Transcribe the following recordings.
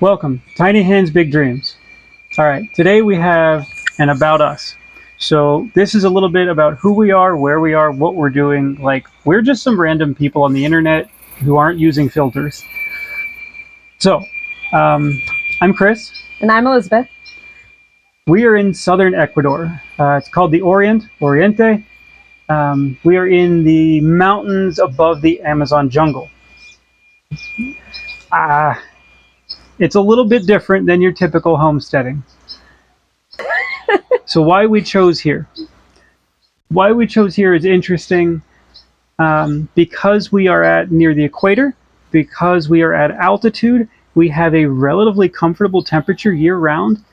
Welcome, Tiny Hands, Big Dreams. All right, today we have an About Us. So this is a little bit about who we are, where we are, what we're doing. Like, we're just some random people on the internet who aren't using filters. So, I'm Chris. And I'm Elizabeth. We are in Southern Ecuador. It's called the Oriente. We are in the mountains above the Amazon jungle. It's a little bit different than your typical homesteading. So why we chose here? Why we chose here is interesting because we are near the equator, because we are at altitude, we have a relatively comfortable temperature year-round.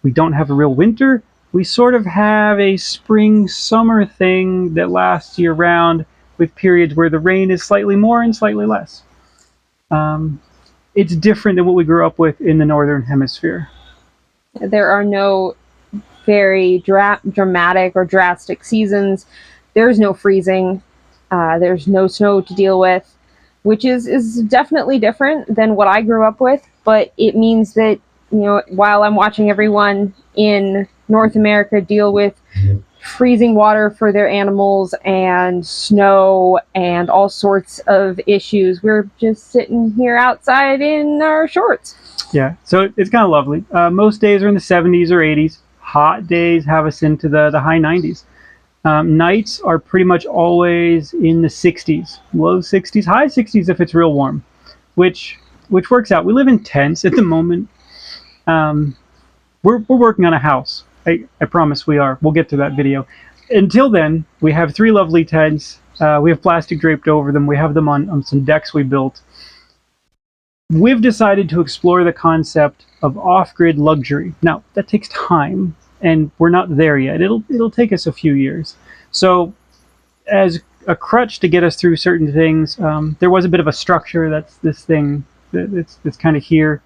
We don't have a real winter. We sort of have a spring-summer thing that lasts year-round with periods where the rain is slightly more and slightly less. It's different than what we grew up with in the Northern Hemisphere. There are no very dramatic or drastic seasons. There's no freezing. There's no snow to deal with, which is definitely different than what I grew up with. But it means that, while I'm watching everyone in North America deal with freezing water for their animals and snow and all sorts of issues, we're just sitting here outside in our shorts. Yeah, so it's kind of lovely. Most days are in the 70s or 80s. Hot days have us into the high 90s. Nights are pretty much always in the 60s, low 60s, high 60s if it's real warm, which works out. We live in tents at the moment. We're working on a house. I promise we are. We'll get to that video. Until then, we have 3 lovely tents. We have plastic draped over them. We have them on some decks we built. We've decided to explore the concept of off-grid luxury. Now, that takes time, and we're not there yet. It'll take us a few years. So, as a crutch to get us through certain things, there was a bit of a structure. That's this thing that's kind of here,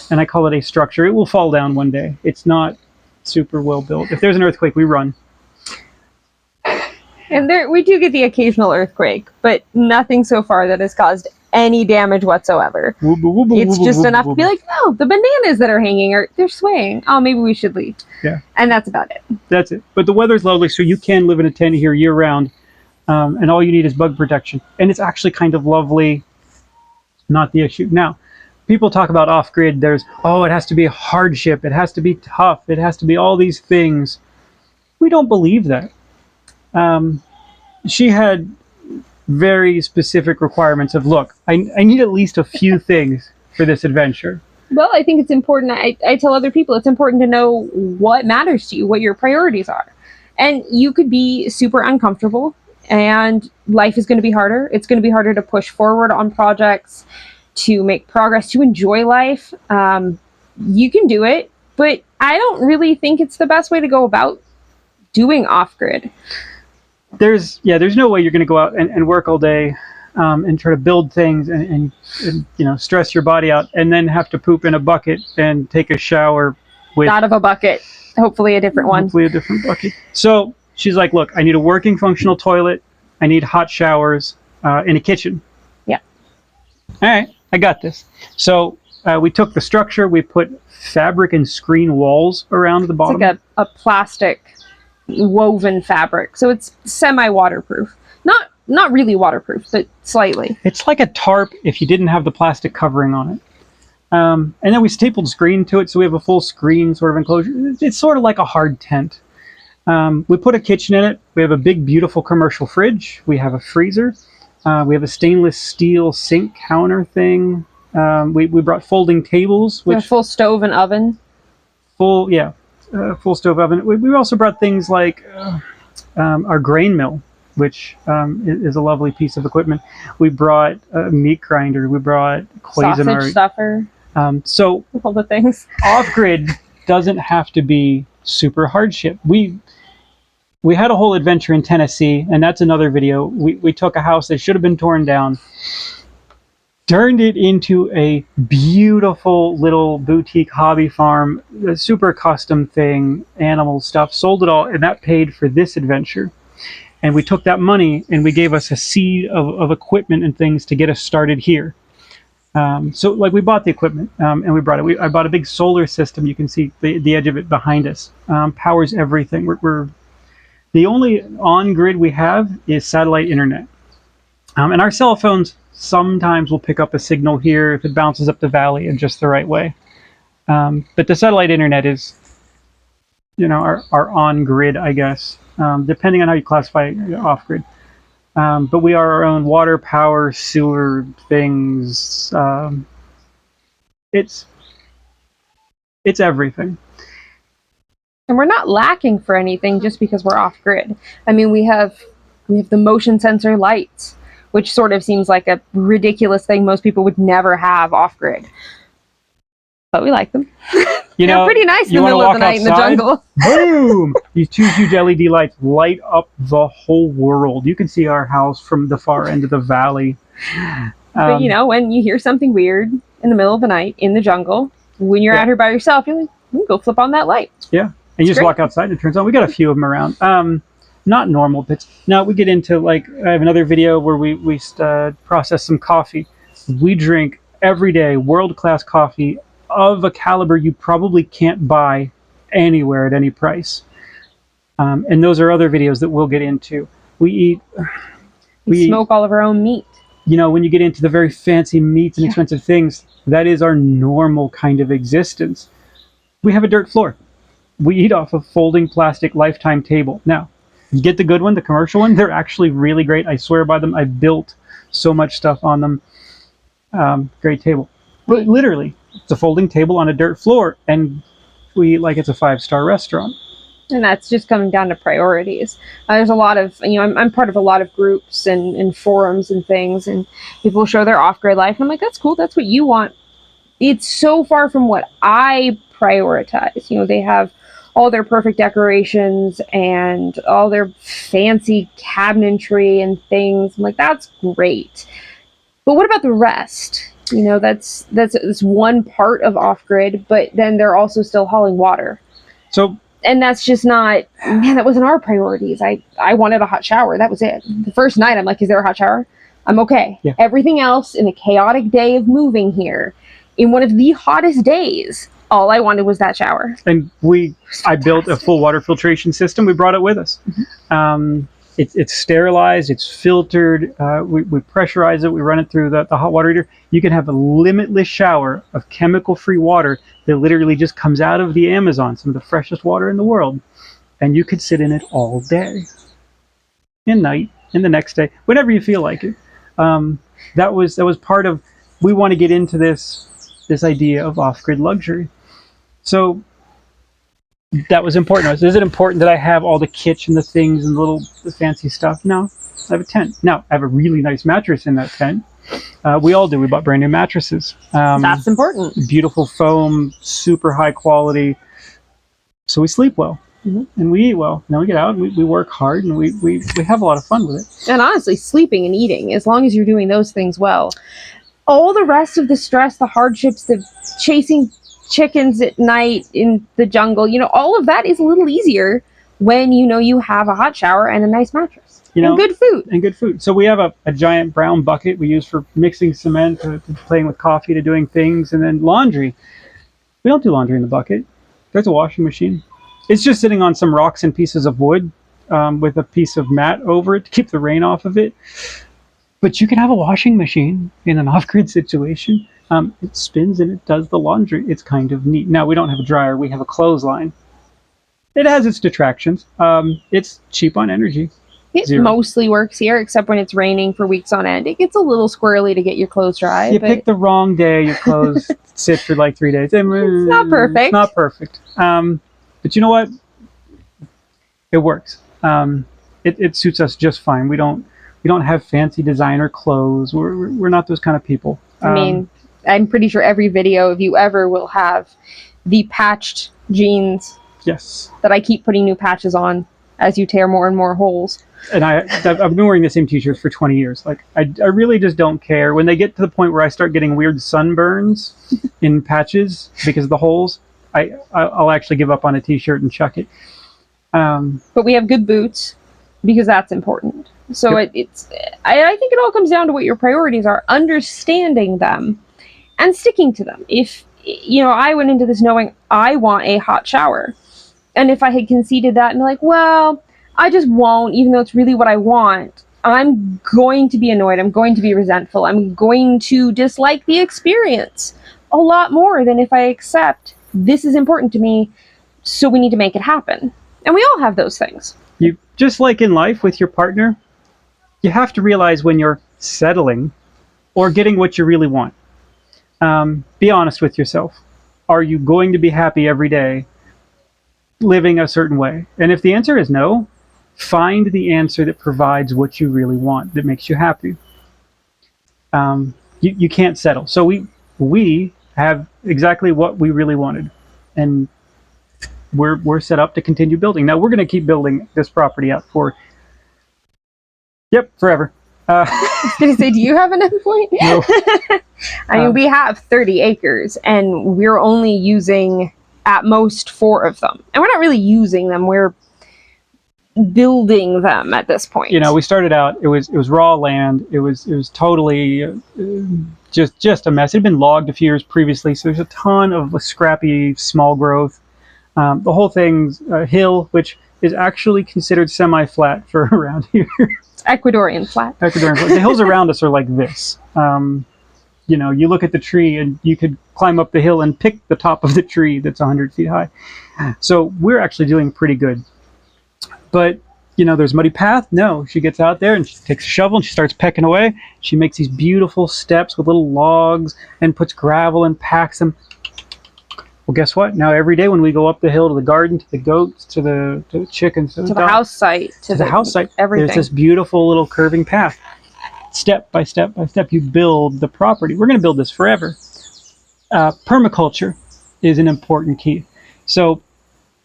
and I call it a structure. It will fall down one day. It's not super well built. If there's an earthquake, we run. And we do get the occasional earthquake, but nothing so far that has caused any damage whatsoever. It's just enough to be like, no, the bananas that are hanging they're swaying. Oh, maybe we should leave. Yeah. And that's about it. That's it. But the weather's lovely, so you can live in a tent here year-round, and all you need is bug protection. And it's actually kind of lovely, not the issue. Now, people talk about off-grid. It has to be a hardship. It has to be tough. It has to be all these things. We don't believe that. She had very specific requirements of, look, I need at least a few things for this adventure. Well, I think it's important. I tell other people it's important to know what matters to you, what your priorities are. And you could be super uncomfortable, and life is going to be harder. It's going to be harder to push forward on projects, to make progress, to enjoy life. You can do it, but I don't really think it's the best way to go about doing off-grid. There's no way you're going to go out and work all day and try to build things and stress your body out and then have to poop in a bucket and take a shower with... Out of a bucket. Hopefully a different one. Hopefully a different bucket. So she's like, look, I need a working functional toilet. I need hot showers in a kitchen. Yeah. All right, I got this. So we took the structure. We put fabric and screen walls around the bottom. It's like a plastic woven fabric, so it's semi-waterproof. Not really waterproof, but slightly. It's like a tarp if you didn't have the plastic covering on it. And then we stapled screen to it, so we have a full screen sort of enclosure. It's sort of like a hard tent. We put a kitchen in it. We have a big, beautiful commercial fridge. We have a freezer. We have a stainless steel sink counter thing. We brought folding tables. A full stove and oven. Full stove oven. We also brought things like our grain mill, which is a lovely piece of equipment. We brought a meat grinder. We brought Cuisinart. Sausage stuffer. So all the things. Off-grid doesn't have to be super hardship. We had a whole adventure in Tennessee, and that's another video. We took a house that should have been torn down, turned it into a beautiful little boutique hobby farm, a super custom thing, animal stuff, sold it all, and that paid for this adventure. And we took that money and we gave us a seed of equipment and things to get us started here. So like we bought the equipment and we brought it. I bought a big solar system. You can see the edge of it behind us. Powers everything. We're the only on-grid we have is satellite internet. And our cell phones sometimes will pick up a signal here if it bounces up the valley in just the right way. But the satellite internet is, our on-grid, I guess, depending on how you classify off-grid. But we are our own water, power, sewer things. It's everything. And we're not lacking for anything just because we're off grid. I mean, we have the motion sensor lights, which sort of seems like a ridiculous thing most people would never have off grid. But we like them. They're pretty nice in the middle of the night outside, in the jungle. Boom! These two huge LED lights light up the whole world. You can see our house from the far end of the valley. But when you hear something weird in the middle of the night in the jungle, when you're out here by yourself, you're like, go flip on that light. Yeah. And you just walk outside and it turns on. We got a few of them around. Not normal bits. Now we get into I have another video where we process some coffee. We drink every day world-class coffee of a caliber you probably can't buy anywhere at any price. And those are other videos that we'll get into. We smoke all of our own meat. When you get into the very fancy meats and expensive things, that is our normal kind of existence. We have a dirt floor. We eat off a folding plastic lifetime table. Now, you get the good one, the commercial one. They're actually really great. I swear by them. I built so much stuff on them. Great table. But literally, it's a folding table on a dirt floor, and we eat like it's a 5-star restaurant. And that's just coming down to priorities. There's a lot of, I'm part of a lot of groups and forums and things, and people show their off-grid life. And I'm like, that's cool. That's what you want. It's so far from what I prioritize. They have all their perfect decorations and all their fancy cabinetry and things. I'm like, that's great. But what about the rest? That's one part of off-grid, but then they're also still hauling water. And that's just not, that wasn't our priorities. I wanted a hot shower. That was it. The first night, I'm like, is there a hot shower? I'm okay. Yeah. Everything else in a chaotic day of moving here, in one of the hottest days, all I wanted was that shower. And I built a full water filtration system. We brought it with us. Mm-hmm. It's sterilized. It's filtered. We pressurize it. We run it through the hot water heater. You can have a limitless shower of chemical-free water that literally just comes out of the Amazon, some of the freshest water in the world, and you could sit in it all day, and night, and the next day, whenever you feel like it. That was part of. We want to get into this idea of off-grid luxury. So that was important to us. Is it important that I have all the kitchen, the things, and the fancy stuff? No. I have a tent. Now, I have a really nice mattress in that tent. We all do. We bought brand new mattresses. That's important. Beautiful foam, super high quality. So we sleep well. Mm-hmm. And we eat well. Now we get out and we work hard and we have a lot of fun with it. And honestly, sleeping and eating, as long as you're doing those things well, all the rest of the stress, the hardships, the chasing chickens at night in the jungle, all of that is a little easier when you have a hot shower and a nice mattress and good food. So we have a giant brown bucket we use for mixing cement, to playing with coffee, to doing things, and then laundry. We don't do laundry in the bucket. There's a washing machine. It's just sitting on some rocks and pieces of wood with a piece of mat over it to keep the rain off of it. But you can have a washing machine in an off-grid situation. It spins and it does the laundry. It's kind of neat. Now, we don't have a dryer. We have a clothesline. It has its detractions. It's cheap on energy. It mostly works here, except when it's raining for weeks on end. It gets a little squirrely to get your clothes dry. You pick the wrong day, your clothes sit for like 3 days. It's not perfect. It's not perfect. But you know what? It works. It suits us just fine. We don't have fancy designer clothes. We're not those kind of people. I'm pretty sure every video of you ever will have the patched jeans. Yes. That I keep putting new patches on as you tear more and more holes. And I've been wearing the same t-shirts for 20 years. Like, I really just don't care. When they get to the point where I start getting weird sunburns in patches because of the holes, I'll actually give up on a t-shirt and chuck it. But we have good boots because that's important. So yep. I think it all comes down to what your priorities are, understanding them, and sticking to them. If, I went into this knowing I want a hot shower, and if I had conceded that and like, well, I just won't, even though it's really what I want, I'm going to be annoyed. I'm going to be resentful. I'm going to dislike the experience a lot more than if I accept this is important to me, so we need to make it happen. And we all have those things. You just like in life with your partner, you have to realize when you're settling or getting what you really want. Be honest with yourself. Are you going to be happy every day living a certain way? And if the answer is no, find the answer that provides what you really want, that makes you happy. You can't settle. So we have exactly what we really wanted, and we're set up to continue building. Now we're going to keep building this property out for forever. I was going to say, do you have an endpoint? No. I mean, we have 30 acres, and we're only using at most 4 of them. And we're not really using them. We're building them at this point. We started out, it was raw land. It was totally just a mess. It had been logged a few years previously, so there's a ton of scrappy small growth. The whole thing's a hill, which is actually considered semi-flat for around here. It's Ecuadorian flat. Ecuadorian flat. The hills around us are like this. You look at the tree and you could climb up the hill and pick the top of the tree that's 100 feet high. So we're actually doing pretty good. But, there's muddy path. No, she gets out there and she takes a shovel and she starts pecking away. She makes these beautiful steps with little logs and puts gravel and packs them. Well, guess what? Now every day when we go up the hill to the garden, to the goats, to the chickens, to the house site, to the house site, everything. There's this beautiful little curving path. Step by step by step, you build the property. We're going to build this forever. Permaculture is an important key. So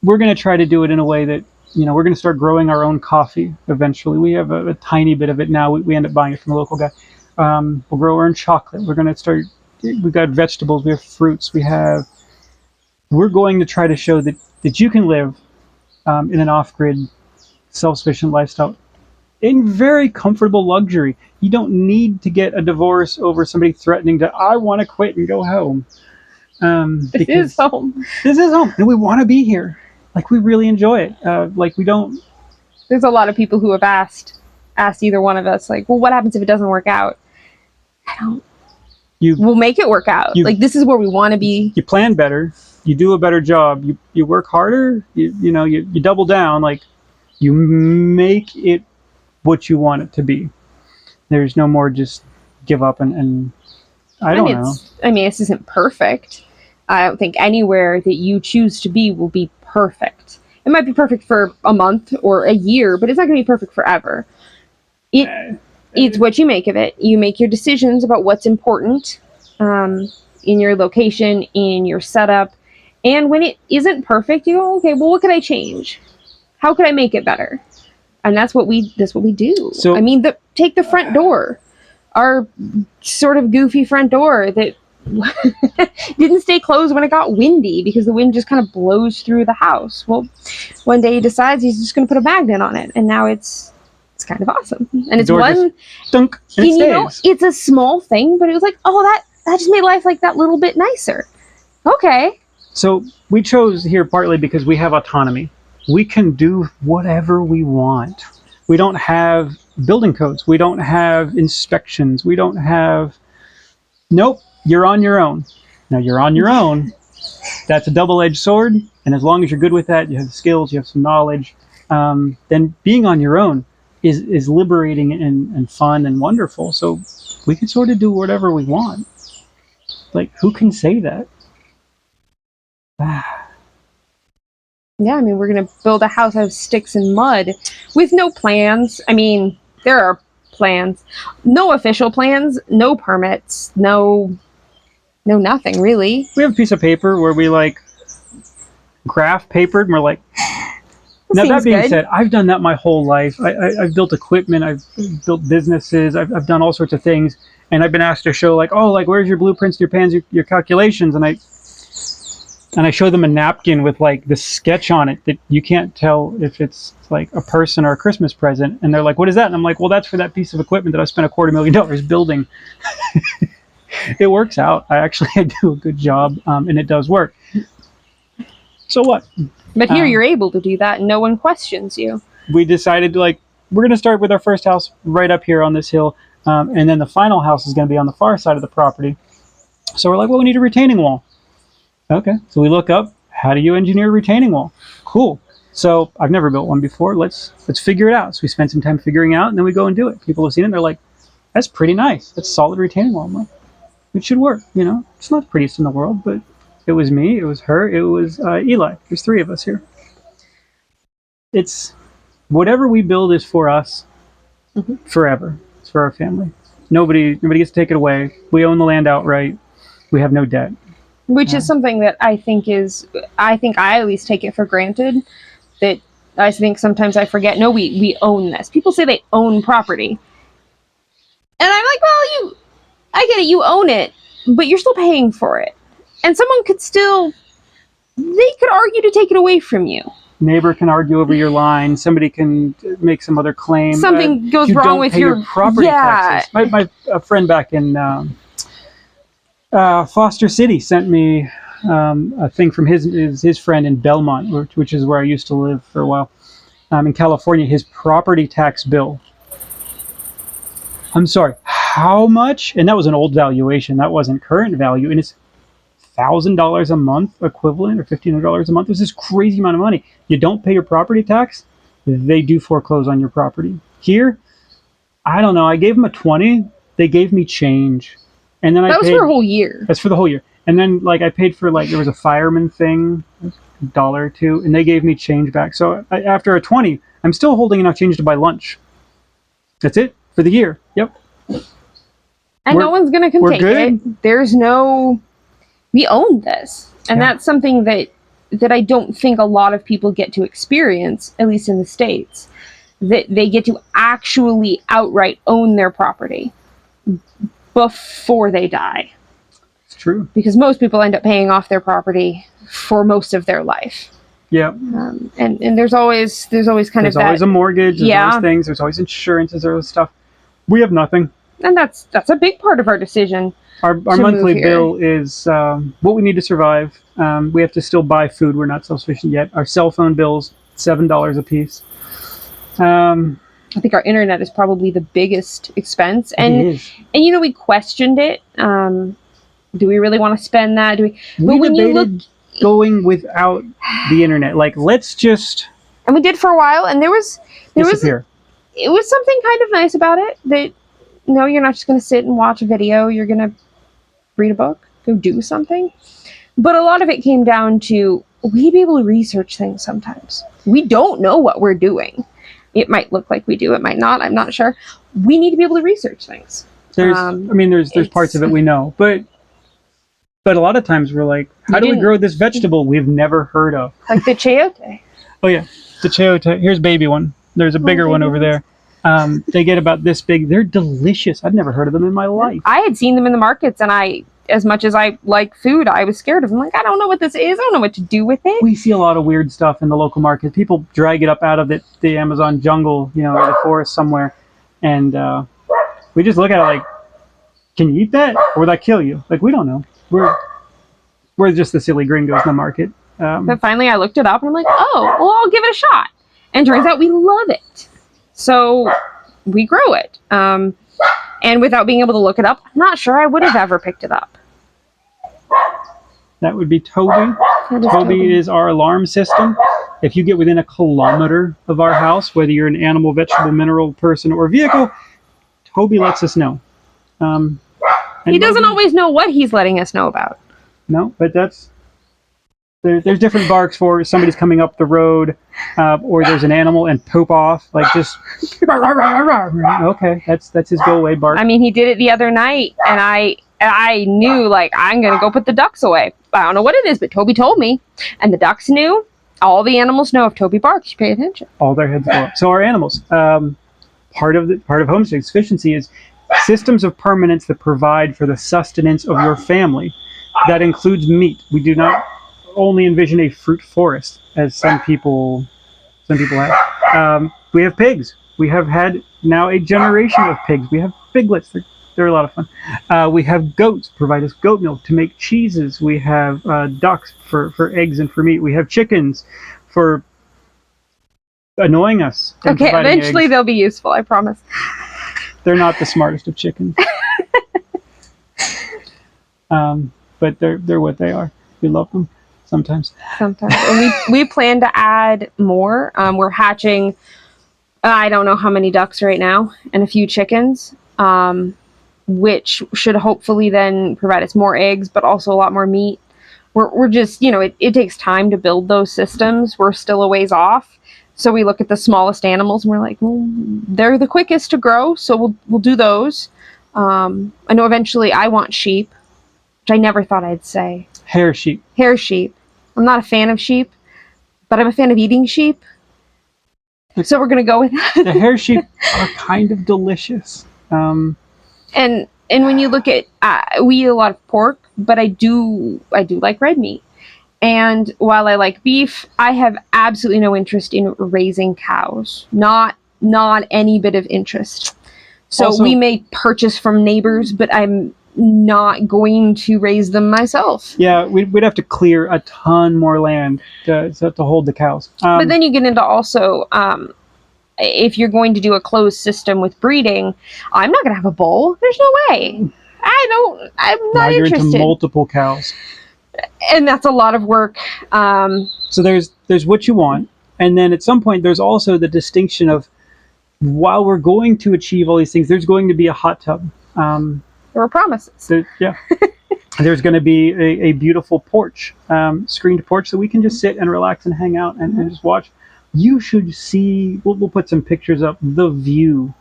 we're going to try to do it in a way that, we're going to start growing our own coffee eventually. We have a tiny bit of it now. We end up buying it from a local guy. We'll grow our own chocolate. We're going to start, we've got vegetables, we have fruits, we're going to try to show that you can live in an off-grid, self-sufficient lifestyle in very comfortable luxury. You don't need to get a divorce over somebody threatening to, I want to quit and go home. This is home. This is home, and we want to be here. Like, we really enjoy it. We don't... There's a lot of people who have asked either one of us, like, well, what happens if it doesn't work out? We'll make it work out. This is where we want to be. You plan better. You do a better job. You work harder. You double down. You make it what you want it to be. There's no more just give up and I don't know. This isn't perfect. I don't think anywhere that you choose to be will be perfect. It might be perfect for a month or a year, but it's not going to be perfect forever. It's what you make of it. You make your decisions about what's important in your location, in your setup. And when it isn't perfect, you go, okay, well, what could I change? How could I make it better? And that's what we do. So, take the front door. Our sort of goofy front door that didn't stay closed when it got windy because the wind just kind of blows through the house. Well, one day he decides he's just going to put a magnet on it, and now it's kind of awesome. And it's one dunk, and it's a small thing, but it was like, oh, that just made life like that little bit nicer. Okay. So we chose here partly because we have autonomy. We can do whatever we want. We don't have building codes. We don't have inspections. We don't have... Nope, you're on your own. Now, you're on your own. That's a double-edged sword. And as long as you're good with that, you have the skills, you have some knowledge, then being on your own is liberating and fun and wonderful. So we can sort of do whatever we want. Who can say that? Yeah, we're going to build a house out of sticks and mud with no plans. There are plans. No official plans, no permits, no nothing, really. We have a piece of paper where we, graph papered, and we're like... Now, that being said, I've done that my whole life. I've built equipment, I've built businesses, I've done all sorts of things, and I've been asked to show, where's your blueprints, your plans, your calculations, and I show them a napkin with the sketch on it that you can't tell if it's a person or a Christmas present. And they're like, what is that? And I'm like, well, that's for that piece of equipment that I spent $250,000 building. It works out. I do a good job, and it does work. So what? But here you're able to do that and no one questions you. We decided to, like, we're going to start with our first house right up here on this hill, and then the final house is going to be on the far side of the property. So we're like, well, we need a retaining wall. Okay, so we look up, how do you engineer a retaining wall? Cool. So I've never built one before. Let's figure it out. So we spend some time figuring out, and then we go and do it. People have seen it, and they're like, that's pretty nice. That's a solid retaining wall. I'm like, it should work, you know? It's not the prettiest in the world, but it was me, it was her, it was Eli. There's three of us here. It's whatever we build is for us forever. It's for our family. Nobody gets to take it away. We own the land outright. We have no debt. Which is something that I think I at least take it for granted. That I think sometimes I forget, no, we own this. People say they own property. And I'm like, well, I get it, you own it, but you're still paying for it. And someone could argue to take it away from you. Neighbor can argue over your line. Somebody can make some other claim. Something goes wrong with your property taxes. My friend back in Foster City sent me a thing from his friend in Belmont, which is where I used to live for a while, in California. His property tax bill. I'm sorry, how much? And that was an old valuation. That wasn't current value. And it's $1,000 a month equivalent, or $1,500 a month. It's this crazy amount of money. You don't pay your property tax, they do foreclose on your property. Here, I don't know. I gave them a 20. They gave me change, and then that was for a whole year. That's for the whole year. And then, like, I paid for, like, there was a fireman thing, $1 or $2, and they gave me change back. So after a 20, I'm still holding enough change to buy lunch. That's it for the year. Yep. And no one's gonna come take it. There's no. We own this, and that's something that I don't think a lot of people get to experience, at least in the States, that they get to actually outright own their property before they die. It's true. Because most people end up paying off their property for most of their life. Yeah. And there's always kind of that. There's always a mortgage. There's always things. There's always insurances. There's stuff. We have nothing. And that's a big part of our decision. Our monthly bill is what we need to survive. We have to still buy food. We're not self-sufficient yet. Our cell phone bills, $7 a piece. I think our internet is probably the biggest expense. And you know, we questioned it. Do we really want to spend that? Do we? But when you look, going without the internet, like, let's just. And we did for a while, and it was something kind of nice about it. That no, you're not just going to sit and watch a video. You're going to read a book, go do something. But a lot of it came down to we need to be able to research things sometimes. We don't know what we're doing. It might look like we do, it might not, I'm not sure. We need to be able to research things. There's parts of it we know, but a lot of times we're like, how do we grow this vegetable we've never heard of? Like the Chote. Oh yeah, the Chote. Here's a baby one. There's a bigger one over there. They get about this big. They're delicious. I'd never heard of them in my life. I had seen them in the markets, and as much as I like food, I was scared of them. Like, I don't know what this is. I don't know what to do with it. We see a lot of weird stuff in the local market. People drag it up out of the Amazon jungle, you know, or the forest somewhere, and we just look at it like, can you eat that, or would that kill you? Like, we don't know. We're just the silly gringos in the market. But finally, I looked it up, and I'm like, oh, well, I'll give it a shot. And turns out we love it. So we grow it. And without being able to look it up, I'm not sure I would have ever picked it up. That would be Toby. Toby is our alarm system. If you get within a kilometer of our house, whether you're an animal, vegetable, mineral person, or vehicle, Toby lets us know. He doesn't always know what he's letting us know about. No, but there's different barks for somebody's coming up the road, or there's an animal and poop off, like just okay, that's his go away bark. I mean, he did it the other night, and I knew, like, I'm gonna go put the ducks away. I don't know what it is, but Toby told me, and the ducks knew. All the animals know if Toby barks, you pay attention. All their heads go up. So our animals, part of homestead sufficiency is systems of permanence that provide for the sustenance of your family. That includes meat. We do not only envision a fruit forest, as some people have. We have pigs. We have had now a generation of pigs. We have piglets. They're They're a lot of fun. We have goats, provide us goat milk to make cheeses. We have ducks for eggs and for meat. We have chickens for annoying us. Okay, eventually they'll be useful, I promise. They're not the smartest of chickens. But they're what they are. We love them sometimes. Sometimes. And we plan to add more. We're hatching, I don't know how many ducks right now, and a few chickens. Which should hopefully then provide us more eggs, but also a lot more meat. We're just, it takes time to build those systems. We're still a ways off. So we look at the smallest animals and we're like, well, they're the quickest to grow. So we'll do those. I know eventually I want sheep, which I never thought I'd say. Hair sheep. Hair sheep. I'm not a fan of sheep, but I'm a fan of eating sheep. So we're going to go with that. The hair sheep are kind of delicious. And when you look at, we eat a lot of pork, but I do like red meat. And while I like beef, I have absolutely no interest in raising cows. Not any bit of interest. So also, we may purchase from neighbors, but I'm not going to raise them myself. Yeah, we'd have to clear a ton more land to hold the cows. But then you get into also, if you're going to do a closed system with breeding, I'm not going to have a bull. There's no way. I'm not now you're interested. into multiple cows. And that's a lot of work. So there's what you want. And then at some point, there's also the distinction of, while we're going to achieve all these things, there's going to be a hot tub. There were promises. Yeah. There's going to be a beautiful porch, screened porch, so we can just sit and relax and hang out and just watch. You should see, we'll put some pictures up, the view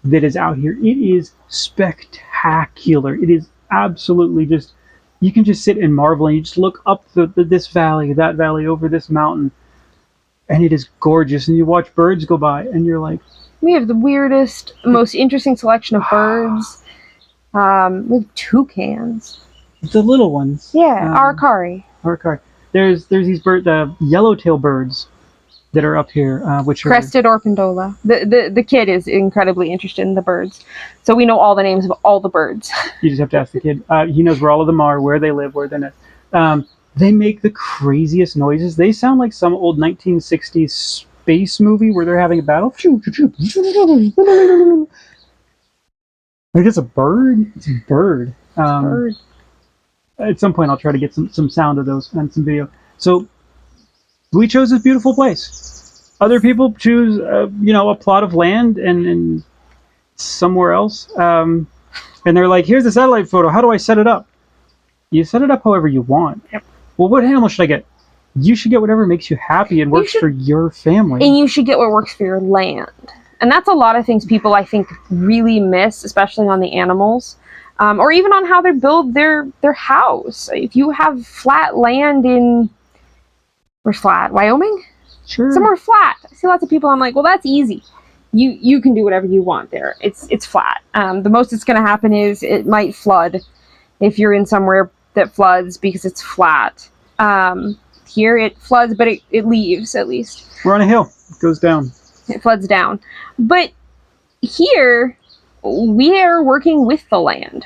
that is out here. It is spectacular. It is absolutely just, you can just sit and marvel, and you just look up this valley, that valley, over this mountain, and it is gorgeous. And you watch birds go by, and you're like... We have the weirdest, most interesting selection of birds. We have toucans. The little ones. Yeah, aracari. Aracari. There's these the yellowtail birds that are up here, which are crested orpandola. The kid is incredibly interested in the birds, so we know all the names of all the birds. You just have to ask the kid. He knows where all of them are, where they live, where they're not. They make the craziest noises. They sound like some old 1960s space movie where they're having a battle. I think it's a bird. It's a bird. Bird. At some point, I'll try to get some sound of those and some video. So we chose this beautiful place. Other people choose, a plot of land and somewhere else. And they're like, here's the satellite photo. How do I set it up? You set it up however you want. Yep. Well, what animal should I get? You should get whatever makes you happy and works for your family. And you should get what works for your land. And that's a lot of things people, I think, really miss, especially on the animals. Or even on how they build their house. If you have flat land in... Where's flat? Wyoming? Sure. Somewhere flat. I see lots of people, I'm like, well, that's easy. You can do whatever you want there. It's flat. The most that's going to happen is it might flood if you're in somewhere that floods because it's flat. Here it floods, but it leaves at least. We're on a hill. It goes down. It floods down. But here, we are working with the land.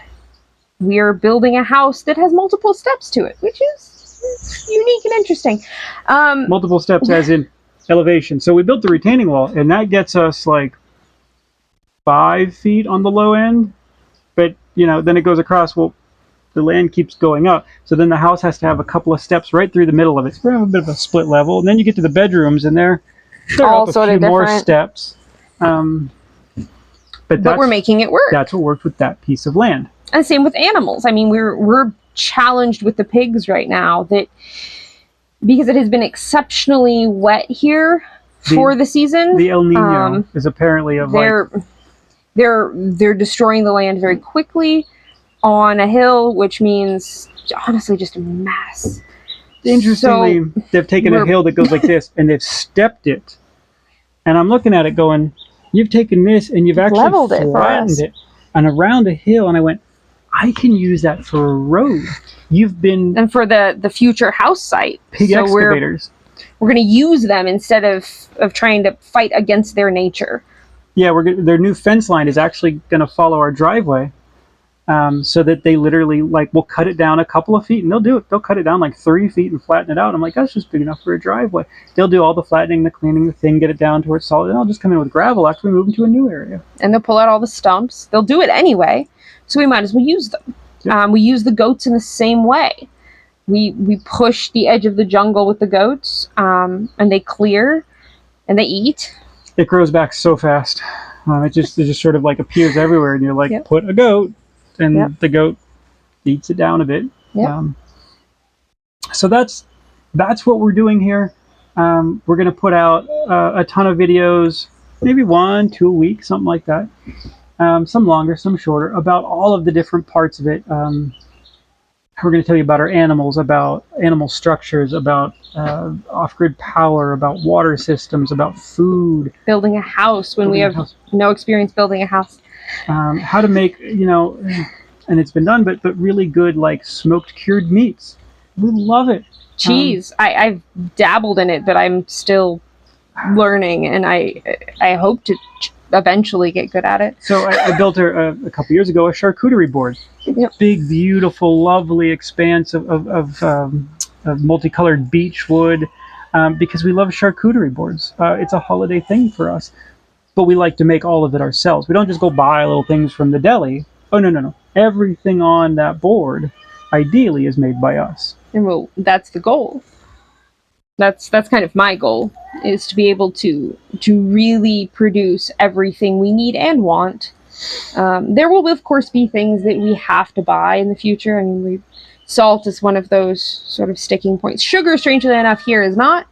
We are building a house that has multiple steps to it, which is unique and interesting. Multiple steps as in elevation. So we built the retaining wall, and that gets us like 5 feet on the low end. But, then it goes across. Well, the land keeps going up. So then the house has to have a couple of steps right through the middle of it. So we have a bit of a split level. And then you get to the bedrooms, and they're all up a sort few of more different steps. But we're making it work. That's what worked with that piece of land. And same with animals. I mean, we're challenged with the pigs right now that because it has been exceptionally wet here for the season. The El Nino is apparently they're destroying the land very quickly on a hill, which means honestly just a mess. Interestingly, they've taken a hill that goes like this and they've stepped it. And I'm looking at it going, you've taken this and you've actually leveled it, flattened it and around a hill. And I went, I can use that for a road. And for the future house site. Pig excavators. We're going to use them instead of trying to fight against their nature. Yeah, their new fence line is actually going to follow our driveway. so that they literally like will cut it down a couple of feet, and they'll cut it down like 3 feet and flatten it out. I'm like, that's just big enough for a driveway. They'll do all the flattening, the cleaning, the thing, get it down to where it's solid, and I'll just come in with gravel after we move into a new area. And they'll pull out all the stumps. They'll do it anyway, so we might as well use them. Yep. We use the goats in the same way. We push the edge of the jungle with the goats, and they clear and they eat. It grows back so fast. It just sort of like appears everywhere, and you're like, Yep. put a goat, and Yep. the goat eats it down a bit. Yep. So that's what we're doing here. We're going to put out a ton of videos, maybe 1-2 a week, something like that. Some longer, some shorter, about all of the different parts of it. We're going to tell you about our animals, about animal structures, about off-grid power, about water systems, about food. Building a house when we have no experience building a house. How to make, and it's been done, but really good like smoked cured meats. We love it. Cheese. I've dabbled in it, but I'm still learning, and I hope to eventually get good at it. So I built a couple years ago a charcuterie board. Yep. Big, beautiful, lovely expanse of multicolored beech wood, because we love charcuterie boards. It's a holiday thing for us, but we like to make all of it ourselves. We don't just go buy little things from the deli. Oh, no. Everything on that board, ideally, is made by us. And well, that's the goal. That's kind of my goal, is to be able to really produce everything we need and want. There will, of course, be things that we have to buy in the future. I mean, salt is one of those sort of sticking points. Sugar, strangely enough, here is not.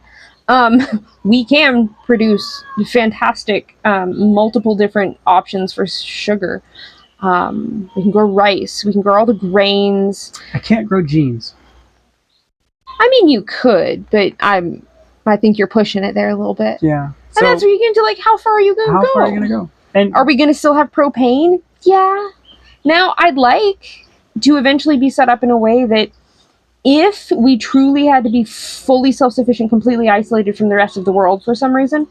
We can produce fantastic, multiple different options for sugar. We can grow rice. We can grow all the grains. I can't grow jeans. I mean, you could, but I think you're pushing it there a little bit. Yeah. And that's where you get into, like, how far are you going to go? How far are you going to go? And are we going to still have propane? Yeah. Now, I'd like to eventually be set up in a way that if we truly had to be fully self-sufficient, completely isolated from the rest of the world for some reason,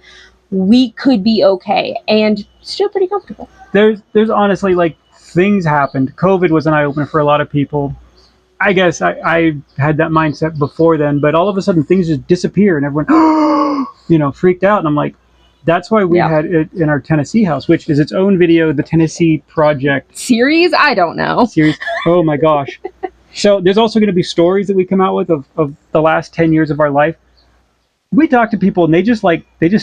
we could be okay and still pretty comfortable. There's honestly, like, things happened. COVID was an eye-opener for a lot of people. I guess I had that mindset before then, but all of a sudden things just disappear and everyone, freaked out. And I'm like, that's why we had it in our Tennessee house, which is its own video, the Tennessee Project. Series? I don't know. Series. Oh my gosh. So there's also going to be stories that we come out with of the last 10 years of our life. We talk to people and they just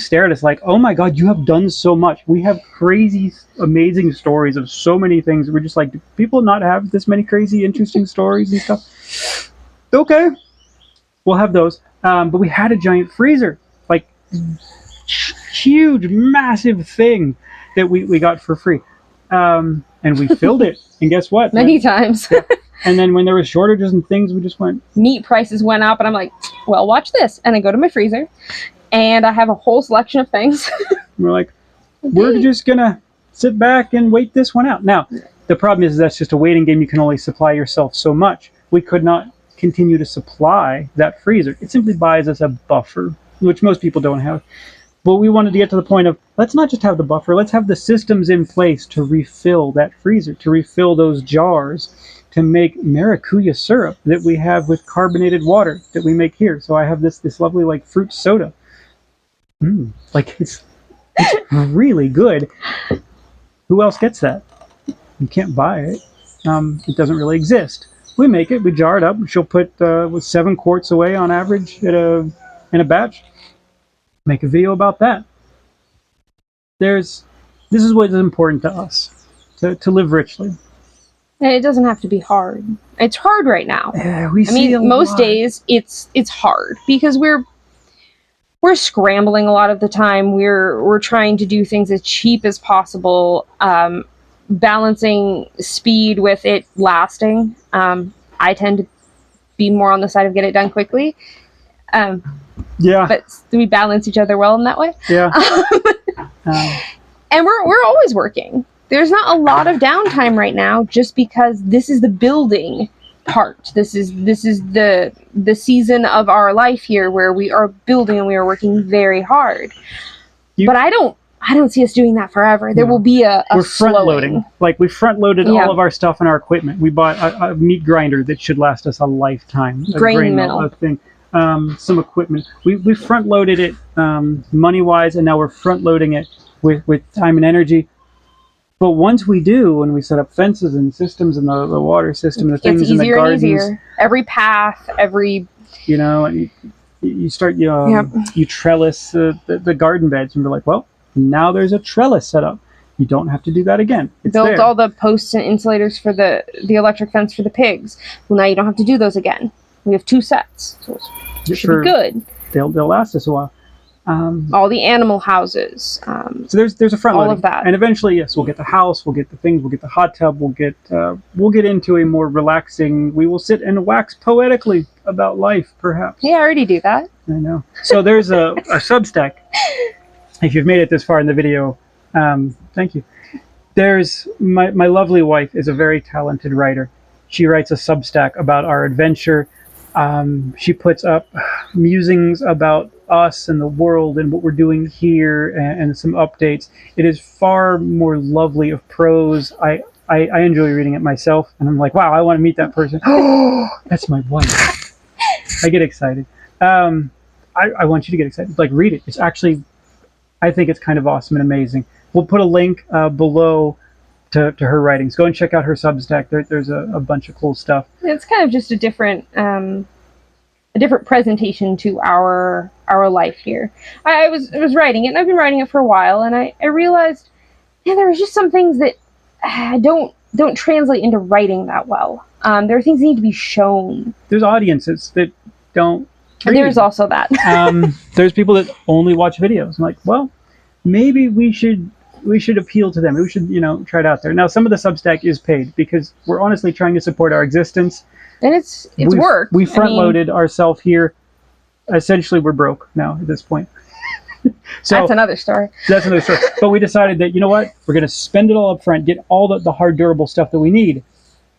stare at us like, oh my God, you have done so much. We have crazy, amazing stories of so many things. We're just like, do people not have this many crazy, interesting stories and stuff? Okay, we'll have those. But we had a giant freezer, like huge, massive thing that we got for free. And we filled it. And guess what? Many times. Yeah. And then when there was shortages and things, we just went. Meat prices went up, and I'm like, well, watch this. And I go to my freezer, and I have a whole selection of things. We're like, we're just going to sit back and wait this one out. Now, the problem is that's just a waiting game. You can only supply yourself so much. We could not continue to supply that freezer. It simply buys us a buffer, which most people don't have. But we wanted to get to the point of, let's not just have the buffer, let's have the systems in place to refill that freezer, to refill those jars, to make maracuja syrup that we have with carbonated water that we make here. So I have this lovely like fruit soda. Like it's really good. Who else gets that? You can't buy it. It doesn't really exist. We make it, we jar it up. She'll put 7 quarts away on average in a batch. Make a video about that. This is what is important to us, to live richly. And it doesn't have to be hard. It's hard right now. Yeah, most days it's hard because we're scrambling a lot of the time. We're trying to do things as cheap as possible, balancing speed with it lasting. I tend to be more on the side of get it done quickly. Yeah. But we balance each other well in that way. Yeah. And we're always working. There's not a lot of downtime right now just because this is the building part. This is the season of our life here where we are building and we are working very hard. But I I don't see us doing that forever. There will be a We're front loading. slowing. Like we front loaded Yeah. all of our stuff and our equipment. We bought a meat grinder that should last us a lifetime. A Grain mill. A thing. Some equipment. We front loaded it money wise, and now we're front loading it with time and energy. But once we do, when we set up fences and systems and the water system, the things in the gardens, and easier. Every path, every you know, you start you trellis the garden beds, and we're like, well, now there's a trellis set up. You don't have to do that again. It's built there. all the posts and insulators for the electric fence for the pigs. Well, now you don't have to do those again. We have 2 sets, so it should be good. They'll last us a while. All the animal houses. So there's a front all loading. of that, and eventually, yes, we'll get the house, we'll get the things, we'll get the hot tub, we'll get into a more relaxing. We will sit and wax poetically about life, perhaps. Yeah, I already do that. I know. So there's a Substack. If you've made it this far in the video, thank you. There's my lovely wife is a very talented writer. She writes a Substack about our adventure. She puts up musings about us and the world and what we're doing here and some updates. It is far more lovely of prose. I enjoy reading it myself, and I'm like, wow, I want to meet that person. That's my wife. I get excited. I want you to get excited. Like, read it. It's actually, I think it's kind of awesome and amazing. We'll put a link below to her writings. Go and check out her Substack. There's a bunch of cool stuff. It's kind of just a different presentation to our life here. I was writing it, and I've been writing it for a while, and I realized, there was just some things that don't translate into writing that well. There are things that need to be shown. There's audiences that don't read. There's also that. There's people that only watch videos. I'm like, well, maybe we should appeal to them. We should, try it out there. Now, some of the Substack is paid because we're honestly trying to support our existence. And it's work. We front-loaded ourselves here. Essentially, we're broke now at this point. So that's another story. But we decided that, you know what? We're going to spend it all up front, get all the hard, durable stuff that we need,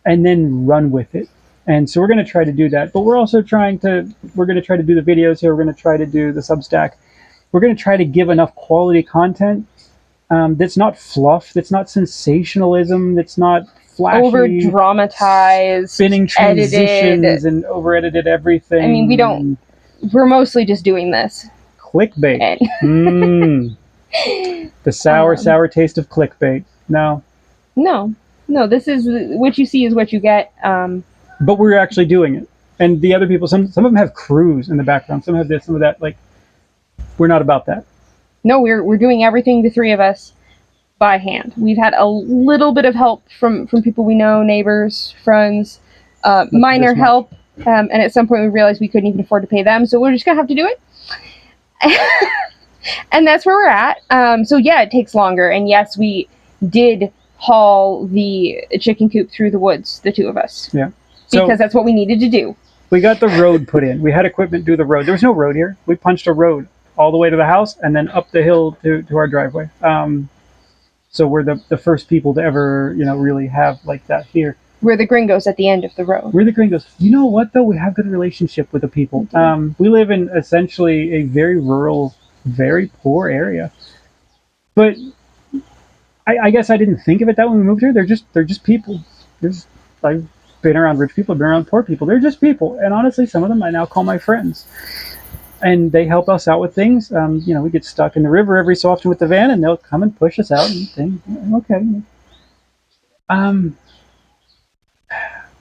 and then run with it. And so we're going to try to do that. But we're also we're going to try to do the videos here. We're going to try to do the Substack. We're going to try to give enough quality content that's not fluff, that's not sensationalism, that's not flashy, over-dramatized, spinning transitions, edited, and over-edited everything. I mean, we're mostly just doing this. Clickbait. The sour taste of clickbait. No, this is what you see is what you get. But we're actually doing it. And the other people, some of them have crews in the background. Some have this, some of that. Like, we're not about that. No, we're doing everything, the 3 of us, by hand. We've had a little bit of help from people we know, neighbors, friends, minor help, and at some point we realized we couldn't even afford to pay them, so we're just gonna have to do it. And that's where we're at. So yeah, it takes longer, and yes, we did haul the chicken coop through the woods, the 2 of us. Yeah. Because that's what we needed to do. We got the road put in. We had equipment do the road. There was no road here. We punched a road all the way to the house and then up the hill to our driveway. So we're the first people to ever, really have like that here. We're the gringos at the end of the road. We're the gringos. You know what, though? We have good relationship with the people. We live in essentially a very rural, very poor area. But I guess I didn't think of it that when we moved here. They're just people. I've been around rich people, I've been around poor people. They're just people. And honestly, some of them I now call my friends. And they help us out with things. We get stuck in the river every so often with the van, and they'll come and push us out and things. Okay.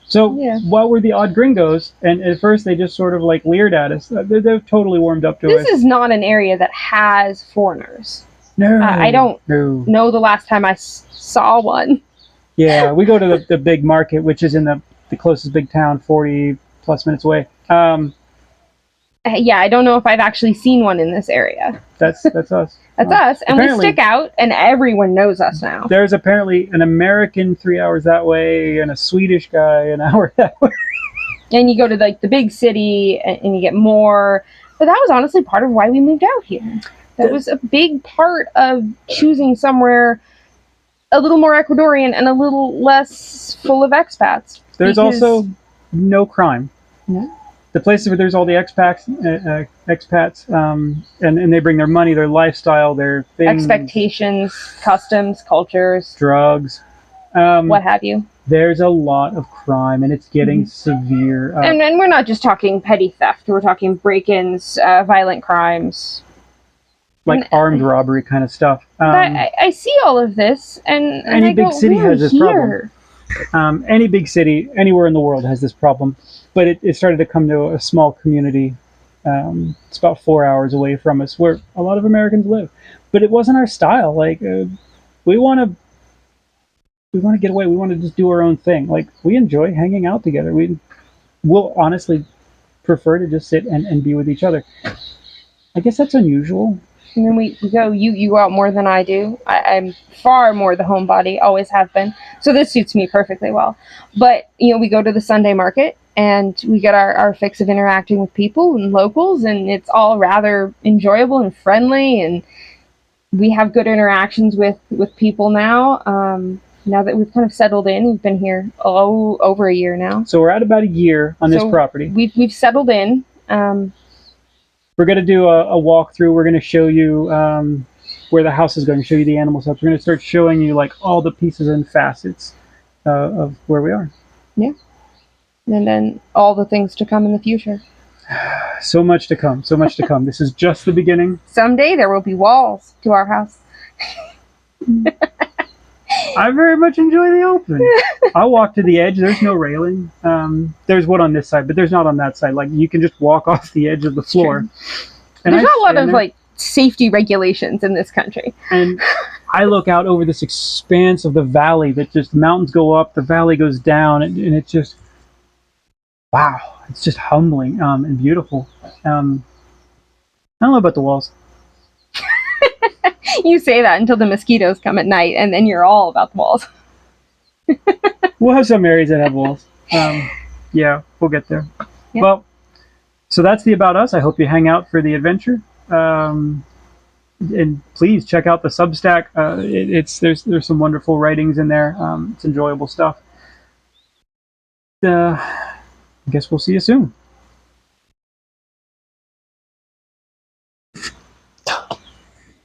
So while we're the odd gringos, and at first they just sort of like leered at us, they've totally warmed up to us. This is not an area that has foreigners. No. I don't know the last time I saw one. Yeah, we go to the big market, which is in the closest big town, 40 plus minutes away. Yeah, I don't know if I've actually seen one in this area. That's us. That's us, and we stick out, and everyone knows us now. There's apparently an American 3 hours that way, and a Swedish guy an hour that way. And you go to like the big city, and you get more. But that was honestly part of why we moved out here. That was a big part of choosing somewhere a little more Ecuadorian and a little less full of expats. There's also no crime. Yeah. the places where there's all the expats, and they bring their money, their lifestyle, their things, expectations, customs, cultures, drugs, what have you. There's a lot of crime, and it's getting severe. And we're not just talking petty theft. We're talking break-ins, violent crimes. Like armed robbery kind of stuff. But I see all of this, and any I big go, city has this here. problem. Any big city, anywhere in the world has this problem. But it started to come to a small community. It's about 4 hours away from us, where a lot of Americans live. But it wasn't our style. Like, we want to get away. We want to just do our own thing. Like, we enjoy hanging out together. We'll honestly prefer to just sit and be with each other. I guess that's unusual. And then we go, you go out more than I do. I'm far more the homebody, always have been. So this suits me perfectly well. But, we go to the Sunday market and we get our fix of interacting with people and locals, and it's all rather enjoyable and friendly, and we have good interactions with people now. Now that we've kind of settled in, we've been here over a year now. So we're at about a year on this property. We've settled in. We're going to do a walkthrough. We're going to show you where the house is going, show you the animal stuff. We're going to start showing you like all the pieces and facets of where we are. Yeah. And then all the things to come in the future. So much to come. So much to come. This is just the beginning. Someday there will be walls to our house. I very much enjoy the open. I'll walk to the edge. There's no railing. There's one on this side, but there's not on that side. Like, you can just walk off the edge of the floor. And there's not a lot of like safety regulations in this country. And I look out over this expanse of the valley that just mountains go up, the valley goes down, and it's just, wow. It's just humbling and beautiful. I don't know about the walls. You say that until the mosquitoes come at night, and then you're all about the walls. We'll have some areas that have walls. Yeah, we'll get there. Yeah. Well, so that's the About Us. I hope you hang out for the adventure. And please check out the Substack. There's some wonderful writings in there. It's enjoyable stuff. I guess we'll see you soon.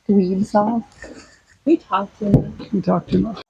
Dweeb sauce. We talk too much. We talk too much.